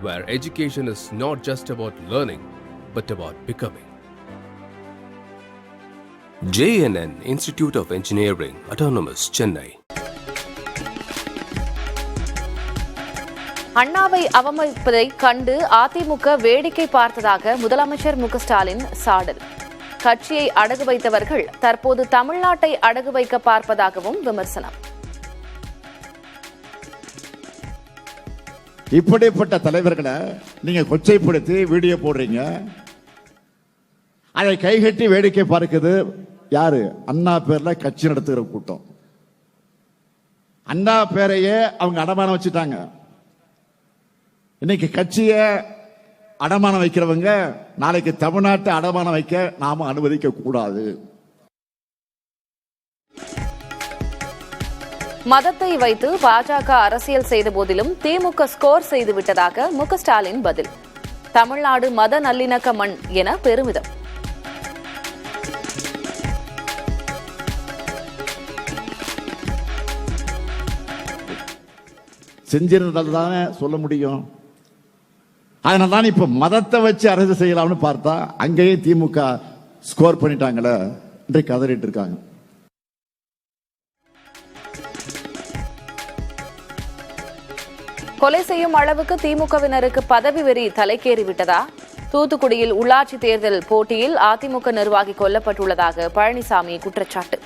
where education is not just about learning, but about becoming. JNN Institute of Engineering, Autonomous, Chennai. அண்ணாவை அவமதிப்பதை கண்டு அதிமுக வேடிக்கை பார்த்ததாக முதலமைச்சர் மு.க.ஸ்டாலின் சாடல். கட்சியை அடகு வைத்தவர்கள் தற்போது தமிழ்நாட்டை அடகு வைக்க பார்ப்பதாகவும் விமர்சனம். இப்படிப்பட்ட தலைவர்களை நீங்க கொச்சைப்படுத்தி வீடியோ போடுறீங்க. அதை கைகட்டி வேடிக்கை பார்க்குது யாரு? அண்ணா பேர்ல கட்சி நடத்துகிற கூட்டம். அண்ணா பேரையே அவங்க அடமானம் வச்சுட்டாங்க. இன்னைக்கு கட்சிய அடமானம் வைக்கிறவங்க நாளைக்கு தமிழ்நாட்டை அடமானம் வைக்க நாம அனுமதிக்க கூடாது. மதத்தை வைத்து பாஜக அரசியல் செய்த போதிலும் திமுக ஸ்கோர் செய்து விட்டதாக மு.க.ஸ்டாலின் பதில். தமிழ்நாடு மத நல்லிணக்க மண் என பெருமிதம். செஞ்சிருந்தால்தானே சொல்ல முடியும். அதனால தான் இப்ப மதத்தை வச்சு அரசு செய்யலாம்னு பார்த்தா அங்கேயே திமுக ஸ்கோர் பண்ணிட்டாங்களே என்று கதறிட்டு இருக்காங்க. கொலை செய்யும் அளவுக்கு திமுகவினருக்கு பதவி வெறி தலைக்கேறிவிட்டதா? தூத்துக்குடியில் உள்ளாட்சி தேர்தல் போட்டியில் அதிமுக நிர்வாகி கொல்லப்பட்டுள்ளதாக பழனிசாமி குற்றச்சாட்டு.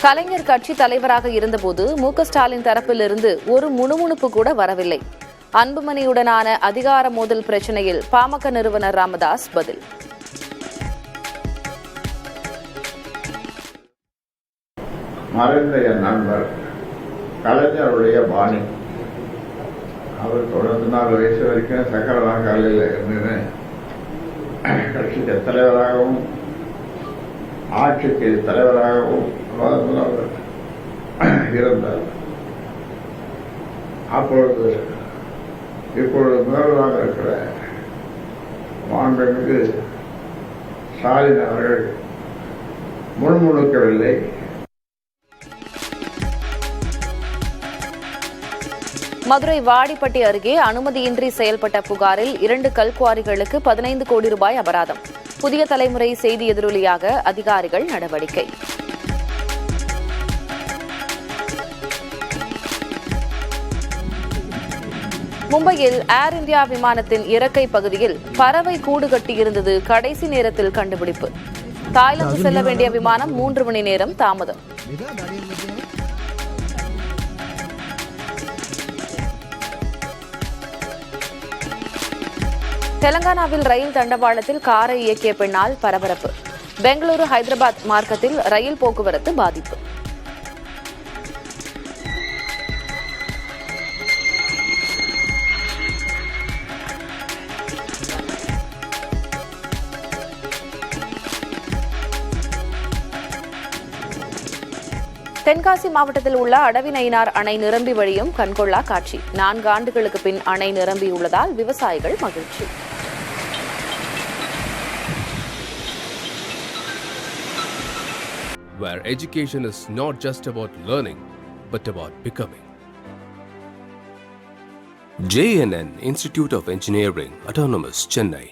கலைஞர் கட்சி தலைவராக இருந்தபோது மு.க.ஸ்டாலின் தரப்பிலிருந்து ஒரு முணுமுணுப்பு கூட வரவில்லை. அன்புமணியுடனான அதிகார மோதல் பிரச்சனையில் பாமக நிறுவனர் ராமதாஸ் பதில். மறைந்த என் நண்பர் கலைஞருடைய பாணி. அவர் 94 வயசு வரைக்கும் சக்கரவாக காலையில் இருந்து கட்சிக்கு தலைவராகவும் ஆட்சிக்கு தலைவராகவும் இருந்தார். இப்பொழுது முதல்வராக இருக்கிற மாண்புமிகு ஸ்டாலின் அவர்கள் முன்முணுக்கவில்லை. மதுரை வாடிப்பட்டி அருகே அனுமதியின்றி செயல்பட்ட புகாரில் 2 கல்குவாரிகளுக்கு 15 கோடி ரூபாய் அபராதம். புதிய தலைமுறை செய்தி எதிரொலியாக அதிகாரிகள் நடவடிக்கை. மும்பையில் ஏர் இந்தியா விமானத்தின் இறக்கை பகுதியில் பறவை கூடு கட்டியிருந்தது கடைசி நேரத்தில் கண்டுபிடிப்பு. தாய்லாந்து செல்ல வேண்டிய விமானம் 3 மணி நேரம் தாமதம். தெலங்கானாவில் ரயில் தண்டவாளத்தில் காரை இயக்கிய பெண்ணால் பரபரப்பு. பெங்களூரு ஹைதராபாத் மார்க்கத்தில் ரயில் போக்குவரத்து பாதிப்பு. தென்காசி மாவட்டத்தில் உள்ள அடவிநயினார் அணை நிரம்பி வழியும் கண்கொள்ளா காட்சி. 4 ஆண்டுகளுக்கு பின் அணை நிரம்பியுள்ளதால் விவசாயிகள் மகிழ்ச்சி. Where education is not just about learning, but about becoming. JNN Institute of Engineering, Autonomous, Chennai.